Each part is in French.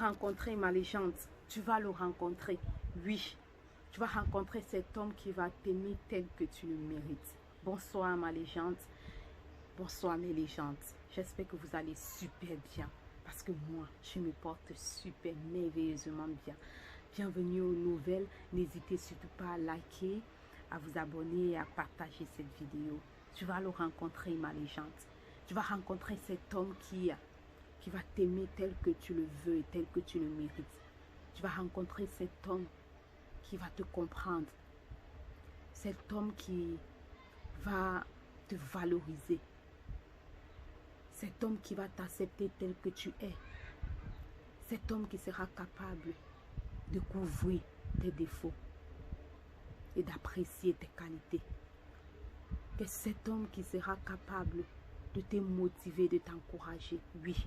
rencontrer ma légende. Tu vas le rencontrer. Oui. Tu vas rencontrer cet homme qui va t'aimer tel que tu le mérites. Bonsoir ma légende. Bonsoir mes légendes. J'espère que vous allez super bien. Parce que moi, je me porte super merveilleusement bien. Bienvenue aux nouvelles. N'hésitez surtout pas à liker, à vous abonner et à partager cette vidéo. Tu vas le rencontrer ma légende. Tu vas rencontrer cet homme qui va t'aimer tel que tu le veux et tel que tu le mérites. Tu vas rencontrer cet homme qui va te comprendre. Cet homme qui va te valoriser. Cet homme qui va t'accepter tel que tu es. Cet homme qui sera capable de couvrir tes défauts et d'apprécier tes qualités. Que cet homme qui sera capable de te motiver, de t'encourager. Oui.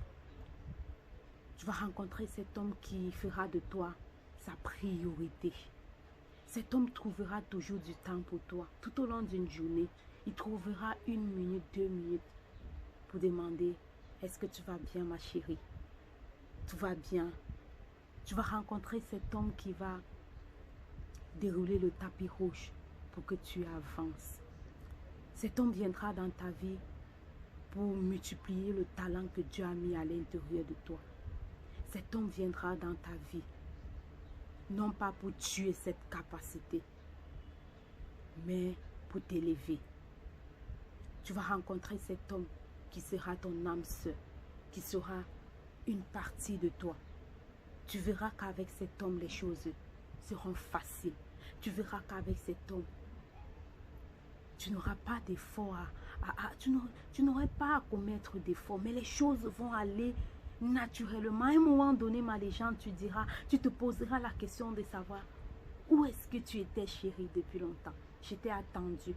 Tu vas rencontrer cet homme qui fera de toi sa priorité. Cet homme trouvera toujours du temps pour toi. Tout au long d'une journée, il trouvera 1 minute, 2 minutes pour demander « Est-ce que tu vas bien ma chérie? Tout va bien ?» Tu vas rencontrer cet homme qui va dérouler le tapis rouge pour que tu avances. Cet homme viendra dans ta vie pour multiplier le talent que Dieu a mis à l'intérieur de toi. Cet homme viendra dans ta vie, non pas pour tuer cette capacité, mais pour t'élever. Tu vas rencontrer cet homme qui sera ton âme sœur, qui sera une partie de toi. Tu verras qu'avec cet homme, les choses seront faciles. Tu verras qu'avec cet homme, tu n'auras pas d'effort tu n'auras pas à commettre d'efforts, mais les choses vont aller naturellement. À un moment donné, ma légende, tu te poseras la question de savoir où est-ce que tu étais chérie depuis longtemps. J'étais attendue.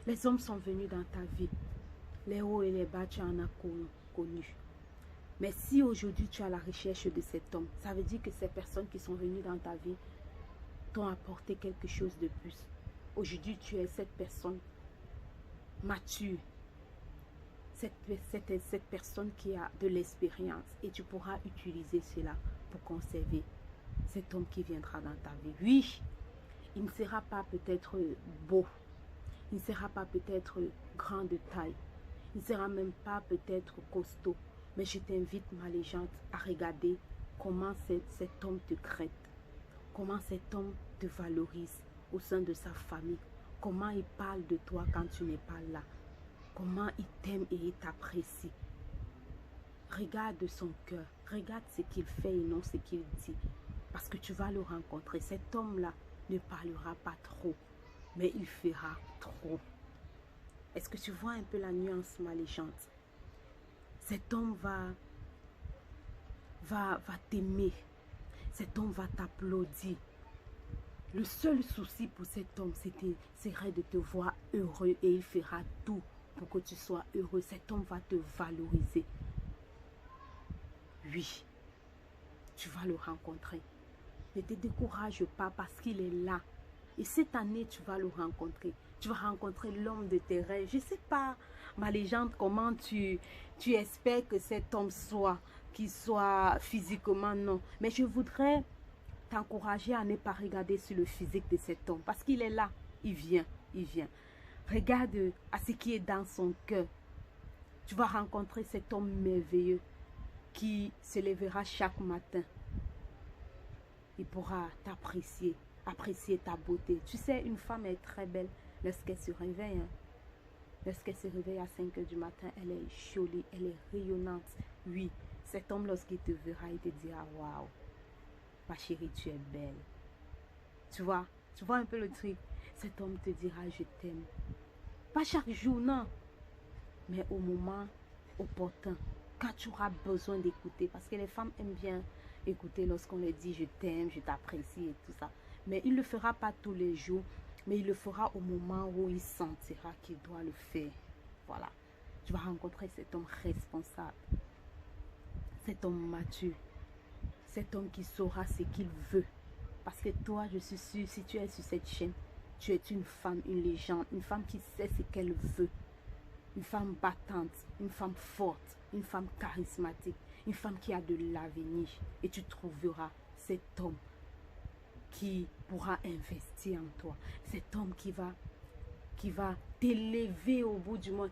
Les hommes sont venus dans ta vie. Les hauts et les bas, tu en as connu. Mais si aujourd'hui tu as la recherche de cet homme, ça veut dire que ces personnes qui sont venues dans ta vie t'ont apporté quelque chose de plus. Aujourd'hui, tu es cette personne mature. Cette personne qui a de l'expérience et tu pourras utiliser cela pour conserver cet homme qui viendra dans ta vie. Oui, il ne sera pas peut-être beau, il ne sera pas peut-être grand de taille, il ne sera même pas peut-être costaud, mais je t'invite ma légende à regarder comment cet homme te traite, comment cet homme te valorise au sein de sa famille, comment il parle de toi quand tu n'es pas là. Comment il t'aime et il t'apprécie. Regarde son cœur. Regarde ce qu'il fait et non ce qu'il dit. Parce que tu vas le rencontrer. Cet homme-là ne parlera pas trop, mais il fera trop. Est-ce que tu vois un peu la nuance, ma légende? Cet homme va t'aimer. Cet homme va t'applaudir. Le seul souci pour cet homme, serait de te voir heureux et il fera tout pour que tu sois heureux. Cet homme va te valoriser. Oui, tu vas le rencontrer. Ne te décourage pas parce qu'il est là. Et cette année, tu vas le rencontrer. Tu vas rencontrer l'homme de tes rêves. Je ne sais pas, ma légende, comment tu espères que cet homme qu'il soit physiquement, non. Mais je voudrais t'encourager à ne pas regarder sur le physique de cet homme. Parce qu'il est là, il vient. Regarde à ce qui est dans son cœur. Tu vas rencontrer cet homme merveilleux qui se lèvera chaque matin. Il pourra t'apprécier, apprécier ta beauté. Tu sais, une femme est très belle lorsqu'elle se réveille. Lorsqu'elle se réveille à 5 h du matin, elle est jolie, elle est rayonnante. Oui, cet homme, lorsqu'il te verra, il te dira, waouh, ma chérie, tu es belle. Tu vois un peu le truc. Cet homme te dira, je t'aime. Pas chaque jour, non. Mais au moment opportun, quand tu auras besoin d'écouter. Parce que les femmes aiment bien écouter lorsqu'on leur dit, je t'aime, je t'apprécie et tout ça. Mais il ne le fera pas tous les jours. Mais il le fera au moment où il sentira qu'il doit le faire. Voilà. Tu vas rencontrer cet homme responsable. Cet homme mature. Cet homme qui saura ce qu'il veut. Parce que toi, je suis sûre, si tu es sur cette chaîne, tu es une femme, une légende, une femme qui sait ce qu'elle veut. Une femme battante, une femme forte, une femme charismatique. une femme qui a de l'avenir. Et tu trouveras cet homme qui pourra investir en toi. Cet homme qui va t'élever au bout du monde.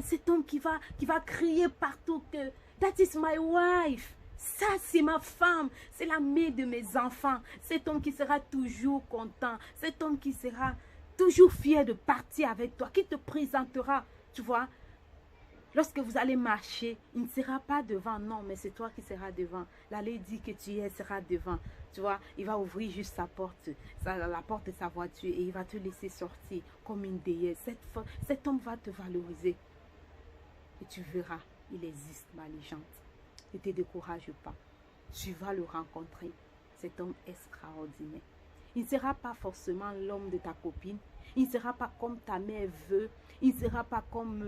Cet homme qui va crier partout que that is my wife. Ça, c'est ma femme. C'est la mère de mes enfants. Cet homme qui sera toujours content. Cet homme qui sera toujours fier de partir avec toi. Qui te présentera, tu vois. Lorsque vous allez marcher, il ne sera pas devant, non, mais c'est toi qui seras devant. La lady que tu es sera devant. Tu vois, il va ouvrir juste sa porte, la porte de sa voiture et il va te laisser sortir comme une déesse. Cet homme va te valoriser. Et tu verras, il existe, ma légende. Ne te décourage pas. Tu vas le rencontrer. Cet homme extraordinaire. Il ne sera pas forcément l'homme de ta copine. Il ne sera pas comme ta mère veut. Il ne sera pas comme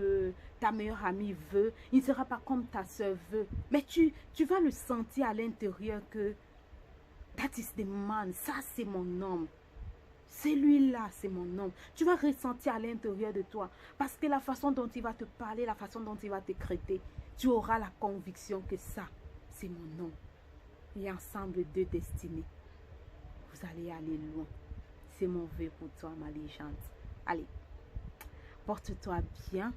ta meilleure amie veut. Il ne sera pas comme ta soeur veut. Mais tu vas le sentir à l'intérieur que that is the man. Ça, c'est mon homme. Celui-là, c'est mon homme. Tu vas ressentir à l'intérieur de toi. Parce que la façon dont il va te parler, la façon dont il va te traiter, tu auras la conviction que ça, c'est mon homme. Et ensemble, deux destinées. Vous allez aller loin. C'est mon vœu pour toi, ma légende. Allez, porte-toi bien.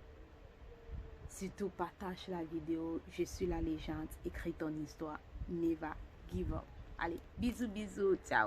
Surtout, partage la vidéo. Je suis la légende. Écris ton histoire. Never give up. Allez, bisous, bisous. Ciao.